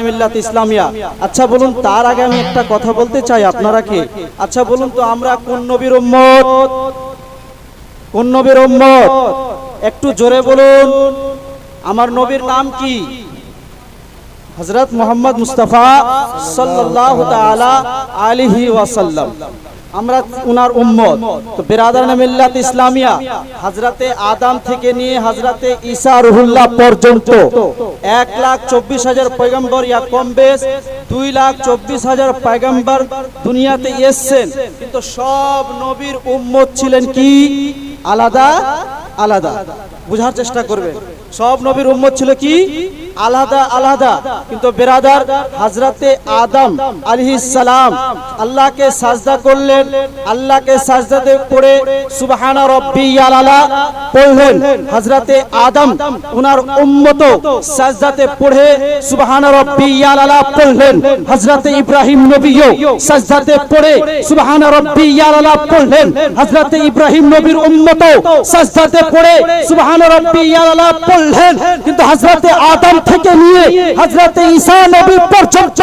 মিল্লাত ইসলামিয়া। আচ্ছা বলুন, তার আগে আমি একটা কথা বলতে চাই আপনারা কে? আচ্ছা বলুন তো, আমরা কোন নবীর উম্মত? কোন নবীর উম্মত? একটু জোরে বলুন। আমার নবীর নাম কি? হযরত মুহাম্মদ মুস্তাফা সাল্লাল্লাহু তাআলা আলাইহি ওয়াসাল্লাম। আমরা উনার উম্মত। তো বিরাদারান মিল্লাত ইসলামিয়া, হযরতে আদম থেকে নিয়ে হযরতে ঈসা রুহুল্লাহ পর্যন্ত 1,24,000 পয়গম্বর, ইয়া কম বেশ 2,24,000 পয়গম্বর দুনিয়াতে এসেছেন, কিন্তু সব নবীর উম্মত ছিলেন কি? আলাদা আলাদা। বুঝার চেষ্টা করবেন, সব নবীর উম্মত ছিল কি? আলাদা আলাদা। কিন্তু বিরাদার, হযরতে আদম আলাইহিস সালাম আল্লাহকে সাজদা করলেন, আল্লাহকে সাজদাতে পড়ে সুবহান রাব্বিয়াল আলা পড়লেন। হযরতে আদম উনার উম্মত সাজদাতে পড়ে সুবহান রাব্বিয়াল আলা পড়লেন। হযরতে ইব্রাহিম নবীও সাজদাতে পড়ে সুবহান রাব্বিয়াল আলা পড়লেন। হযরতে ইব্রাহিম নবীর উম্মত সাজদাতে পড়ে সুবহান রাব্বিয়াল আলা পড়লেন। কিন্তু হযরতে আদম থেকে নিয়ে হযরতে ঈসা নবী পর্যন্ত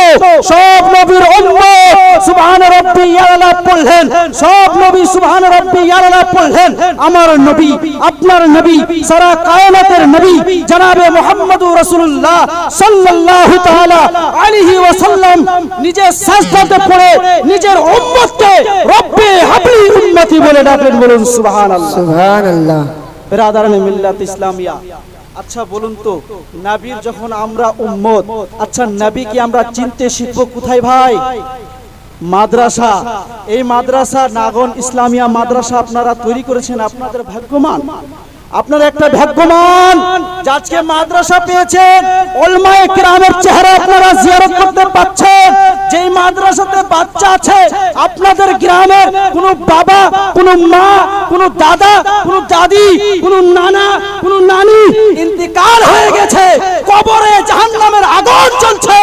সব নবীর উম্মত সুবহান রাব্বিয়াল আলা পড়লেন। সব নবী সুবহান রাব্বিয়াল আলা পড়লেন। আমার নবী, আপনার নবী, সারা কায়নাতের নবী জনাবে মুহাম্মদুর রাসূলুল্লাহ সাল্লাল্লাহু তাআলা আলাইহি ওয়াসাল্লাম নিজে সাজদাতে পড়ে নিজের উম্মতকে রব্বি হাবলি উম্মতি বলে ডাকেন। বলুন সুবহানাল্লাহ, সুবহানাল্লাহ। বিরাদারান মিল্লাত ইসলামিয়া, আচ্ছা বলুন তো, নবীর যখন আমরা উম্মত, আচ্ছা নবী কি আমরা চিনতে শিখব কোথায় ভাই? মাদ্রাসা। এই মাদ্রাসা নাগন ইসলামিয়া মাদ্রাসা আপনারা তৈরি করেছেন, আপনাদের ভাগ্যবান। আপনারা একটা ভাগ্যবান যে আজকে মাদ্রাসা পেয়েছেন। উলামায়ে কিরামের চেহারা আপনারা জিয়ারত করতে পাচ্ছেন। যেই মাদ্রাসাতে বাচ্চা আছে, আপনাদের গ্রামের কোনো বাবা, কোনো মা, কোনো দাদা, কোনো দাদি, কোনো নানা, কোনো নানি ইন্তেকাল হয়ে গেছে, কবরে জাহান্নামের আগুন জ্বলছে।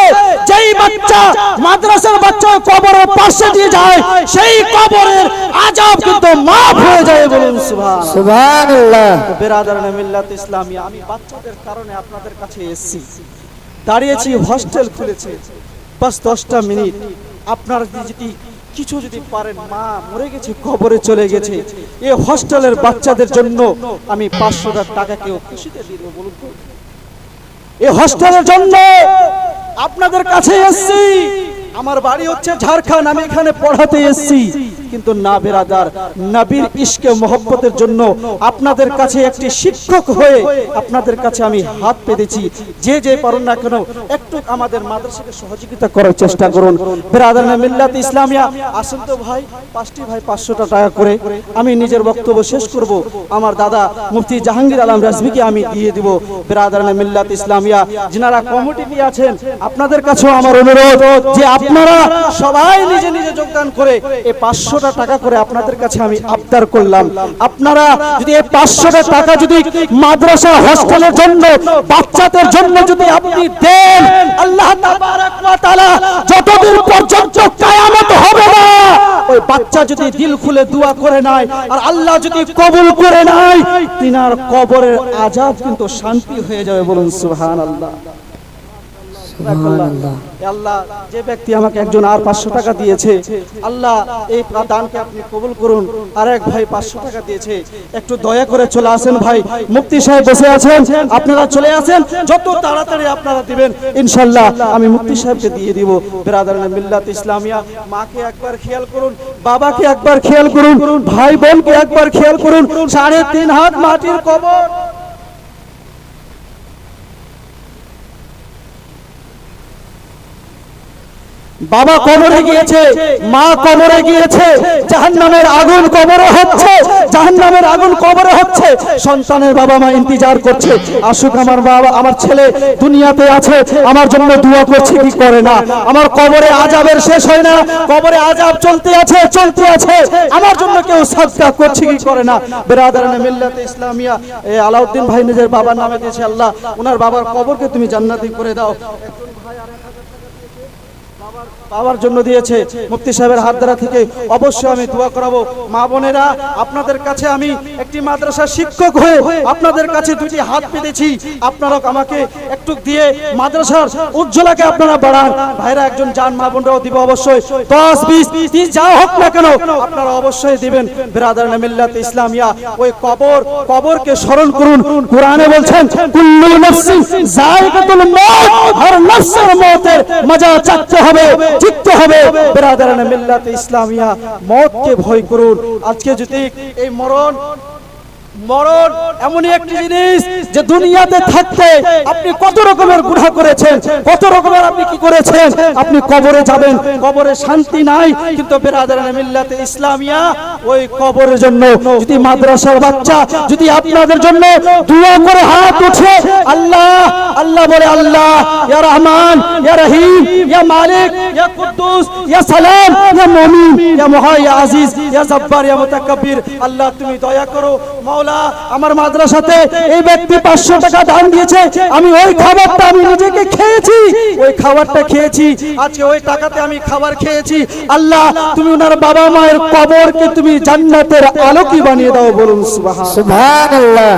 যেই বাচ্চা মাদ্রাসার বাচ্চা কবরের পাশে দিয়ে যায়, সেই কবরের আযাব কিন্তু মাফ হয়ে যায়। বলুন সুবহানাল্লাহ, সুবহানাল্লাহ। বিরাদারান মিল্লাত ইসলামিয়া, আমি বাচ্চাদের কারণে আপনাদের কাছে এসেছি, দাঁড়িয়েছি, হস্টেল খুলেছে, বাস 10টা মিনিট আপনারা যদি কিছু যদি পারেন, মা মরে গেছে, কবরে চলে গেছে, এই হস্টেলের বাচ্চাদের জন্য আমি 500 টাকা কেউ খুশিতে দিব। বলুন তো, এই হস্টেলের জন্য আপনাদের কাছে এসেছি। আমার বাড়ি হচ্ছে ঝাড়খণ্ড, আমি এখানে পড়াতে এসেছি, কিন্তু না বিরাদার, নবীর ইশকে মহব্বতের জন্য আপনাদের কাছে একটি শিক্ষক হয়ে আপনাদের কাছে আমি হাত পেতেছি। যে যে পারেন না কেন একটু আমাদের মাদ্রাসাকে সহযোগিতা করার চেষ্টা করুন। বিরাদারান মিল্লাত ইসলামিয়া, আসুন তো ভাই, 5টি ভাই 500 টাকা করে আমি নিজের বক্তব্য শেষ করব। আমার দাদা মুফতি জাহাঙ্গীর আলম রাজভীকে আমি দিয়ে দিব। বিরাদারান মিল্লাত ইসলামিয়া, যিনারা কমিটি আছেন, আপনাদের কাছেও আমার অনুরোধ যে আপনারা সবাই নিজে নিজে যোগদান করে এই 500 টাকা করে আপনাদের কাছে আমি আবদার করলাম। আপনারা যদি এই 500 টাকা যদি মাদ্রাসা হস্টেলের জন্য, বাচ্চাদের জন্য যদি আপনি দেন, আল্লাহ তাবারাক ওয়া তাআলা যতদিন পর্যন্ত কিয়ামত হবে না, ওই বাচ্চা যদি দিল খুলে দোয়া করে নাই আর আল্লাহ যদি কবুল করে নাই, তিনার কবরের আযাব কিন্তু শান্তি হয়ে যাবে। বলুন সুবহানাল্লাহ, সুবহানাল্লাহ। আল্লাহ, যে ব্যক্তি আমাকে একজন আর 500 টাকা দিয়েছে, আল্লাহ এই দানকে আপনি কবুল করুন। আর এক ভাই 500 টাকা দিয়েছে, একটু দয়া করে চলে আসেন ভাই, মুফতি সাহেব বসে আছেন, আপনারা চলে আসেন, যত তাড়াতাড়ি আপনারা দিবেন ইনশাআল্লাহ আমি মুফতি সাহেবকে দিয়ে দিব। বিরাদারান মিল্লাত ইসলামিয়া, মাকে একবার খেয়াল করুন, বাবাকে একবার খেয়াল করুন, ভাই বোনকে একবার খেয়াল করুন, 3.5 হাত মাটির কবর। বাবা কবরে গিয়েছে, মা কবরে গিয়েছে, জাহান্নামের আগুন কবরে হচ্ছে, জাহান্নামের আগুন কবরে হচ্ছে। সন্তানের বাবা মা ইন্তজার করছে, আসুক আমার বাবা, আমার ছেলে দুনিয়াতে আছে, আমার জন্য দোয়া করছে কি করে না। আমার কবরে আযাবের শেষ হয় না, কবরে আযাব চলতে আছে, চলতে আছে, আমার জন্য কেউ সাদকা করছে কি করে না। বিরাদারান মিল্লাত ইসলামিয়া, এই আলাউদ্দিন ভাই নিজের বাবার নামে দিয়েছে, আল্লাহ ওনার বাবার কবরকে তুমি জান্নাতি করে দাও। একজন ভাই বাবার জন্য দিয়েছে। মুফতি সাহেবের হাত দ্বারা থেকে অবশ্যই আমি দোয়া করাবো। মা বোনেরা, আপনাদের কাছে আমি একটি মাদ্রাসার শিক্ষক হয়ে আপনাদের কাছে দুটি হাত পেতেছি, আপনারা আমাকে একটু দিয়ে মাদ্রাসার উজ্জ্বলাকে আপনারা বাড়ান। ভাইরা একজন যান, মা বোনরাও দিব অবশ্যই, 10, 20, 30 যা হোক না কেন আপনারা অবশ্যই দিবেন। বিরাদারানে মিল্লাত ইসলামিয়া, ওই কবরকে স্মরণ করুন। কোরআনে বলছেন কুল্লু নাফসিন যায়কাতুল মউত, হর নফসের মওতের মজা চাখতে হবে, জিততে হবে। বিরাদারানে মিল্লাত ইসলামিয়া, মওতকে ভয় করুন। আজকে যদি এই মরণ এমনই একটি জিনিস যে দুনিয়াতে থাকতে আপনি কত রকমের গুনাহ করেছেন, কত রকমের আপনি কি করেছেন, আপনি কবরে যাবেন, কবরে শান্তি নাই। কিন্তু বিরাদারানে মিল্লাতে ইসলামিয়া, ওই কবরের জন্য যদি মাদ্রাসার বাচ্চা যদি আপনাদের জন্য দোয়া করে হাত উঠে আল্লাহ আল্লাহ বলে, আল্লাহ ইয়া রহমান ইয়া রহিম ইয়া মালিক ইয়া কুদ্দুস ইয়া সালাম ইয়া মুমিন ইয়া মুহা ইয়া আজিজ ইয়া জব্বার ইয়া মুতাকাব্বির, আল্লাহ তুমি দয়া করো। মাওলা, আমার মাদ্রাসাতে এই ব্যক্তি 500 টাকা দান দিয়েছে, আমি ওই খাবারটা আমি নিজেকে খেয়েছি, ওই খাবারটা খেয়েছি, আজকে ওই টাকাতে আমি খাবার খেয়েছি। আল্লাহ তুমি ওনার বাবা মায়ের কবরকে তুমি জান্নাতের আলোকি বানিয়ে দাও। বলুন সুবহানাল্লাহ।